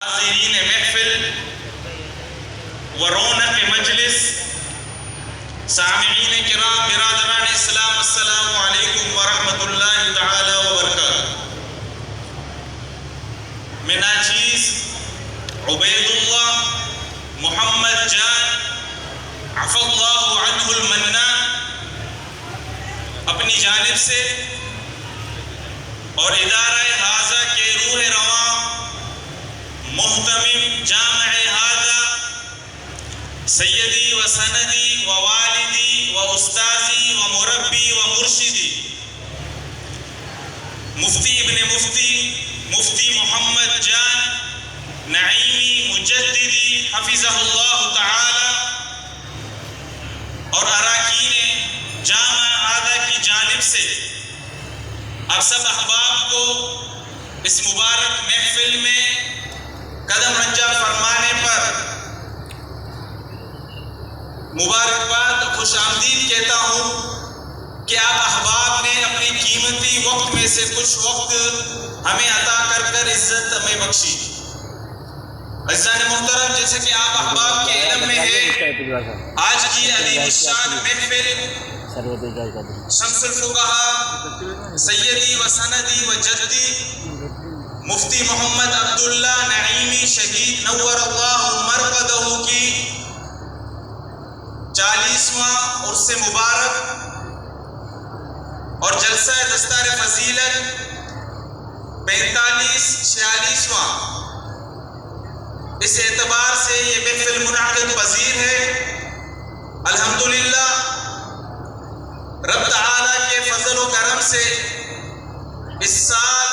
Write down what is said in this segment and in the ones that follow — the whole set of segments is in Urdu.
حاضرین محفل و رونق مجلس، سامعین کرام، برادران اسلام، السلام علیکم ورحمۃ اللہ تعالی وبرکاتہ۔ میں ناچیز عبید اللہ محمد جان عفا اللہ عنہ المنان اپنی جانب سے اور ادارہ حاضہ کے روح رواں محتمم جامع حاضہ سیدی و سندی و والدی و استاذی و مربی و مرشدی مفتی ابن مفتی مفتی محمد جان نعیمی مجددی حفظہ اللہ تعالی اور اراکین جامع حاضہ کی جانب سے آپ سب احباب کو اس مبارک محفل میں قدم رنجہ فرمانے پر مبارکباد خوش آمدید کہتا ہوں کہ آپ احباب نے اپنی قیمتی وقت میں سے کچھ وقت ہمیں عطا کر کر عزت ہمیں بخشی۔ عزیزان محترم، جیسے کہ آپ احباب کے علم میں ہے، آج کی عظیم الشان محفل شمس الفقہاء سیدی و سندی و جدی مفتی محمد عبداللہ نعیمی شہید نور اللہ مرقدہ کی 40واں عرس مبارک اور جلسہ دستار فضیلت 45-46واں، اس اعتبار سے یہ محفل منعقد پذیر ہے۔ الحمدللہ رب تعالیٰ کے فضل و کرم سے اس سال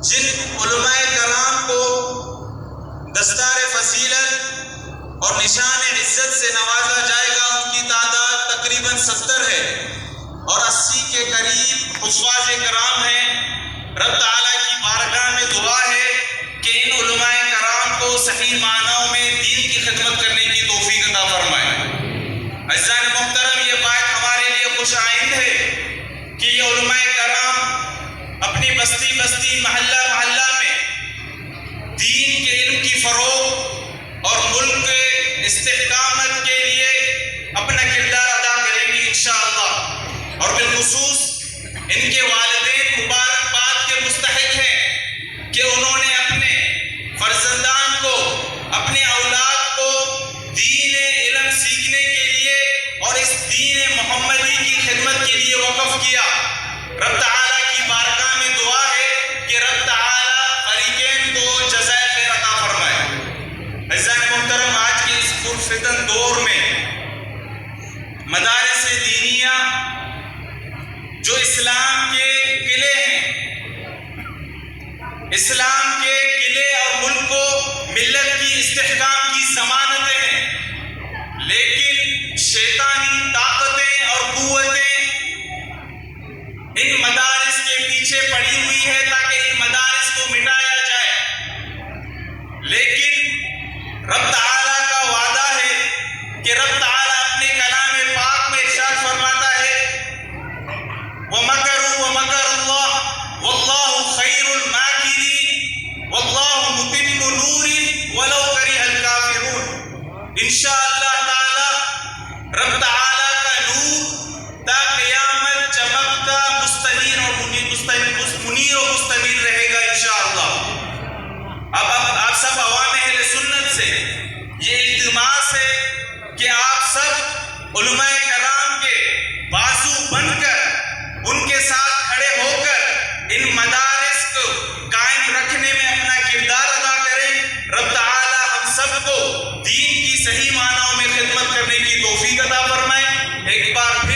جن علماء کرام کو دستار فضیلت اور نشان عزت سے نوازا جائے گا، ان کی تعداد تقریباً 70 ہے اور 80 کے قریب حفاظ کرام ہیں۔ رب تعالیٰ کی بارگاہ میں دعا ہے کہ ان علماء کرام کو صحیح معنوں میں دین کی خدمت کرنے کی توفیق عطا فرمائے۔ عزیزان محترم، یہ بات ہمارے لیے خوش آئند ہے کہ یہ علماء کرام اپنی بستی بستی محلہ محلہ میں دین کے علم کی فروغ اور ملک کے استحکامت کے لیے اپنا کردار ادا کریں گے انشاءاللہ، اور بالخصوص ان کے والدین مبارکباد کے مستحق ہیں کہ انہوں نے اپنے فرزندان کو، اپنے اولاد کو دین علم سیکھنے کے لیے اور اس دین محمدی کی خدمت کے لیے وقف کیا۔ رب تعالیٰ کی بارگاہ میں دعا ہے کہ رب تعالیٰ فریقین کو جزائے خیر عطا فرمائے۔ عزیزان محترم، آج کے اس پرفتن دور میں مدارس دینیہ جو اسلام کے قلعے ہیں، اسلام کے قلعے اور ملک کو ملت کی استحکام کی ضمانتیں ہیں، لیکن شیطانی طاقتیں اور قوتیں ان مدارس کے پیچھے پڑی ہوئی ہے تاکہ ان مدارس کو مٹایا جائے، لیکن رب تعالیٰ کا وعدہ ہے کہ رب تعالیٰ اپنے کلام پاک میں ارشاد فرماتا ہے وَمَكَرُوا وَمَكَرَ اللَّهُ وَاللَّهُ خَيْرُ الْمَاكِرِينَ وَاللَّهُ مُتِمُّ نُورِهِ وَلَوْ كَرِهَ الْكَافِرُونَ۔ انشاءاللہ تعالیٰ رب تعالیٰ کا نور تا قیامت چمکتا مستنیر اور منیر و مستنیر رہے گا انشاءاللہ۔ اب آپ سب عوام اہل سنت سے یہ التماس ہے کہ آپ سب علماء کرام کے بازو بن کر ان کے ساتھ کھڑے ہو کر ان مدارس کو قائم رکھنے میں اپنا کردار ادا کریں۔ رب تعالیٰ ہم سب کو دین کی صحیح معنوں میں خدمت کرنے کی توفیق عطا فرمائے۔ ایک بار پھر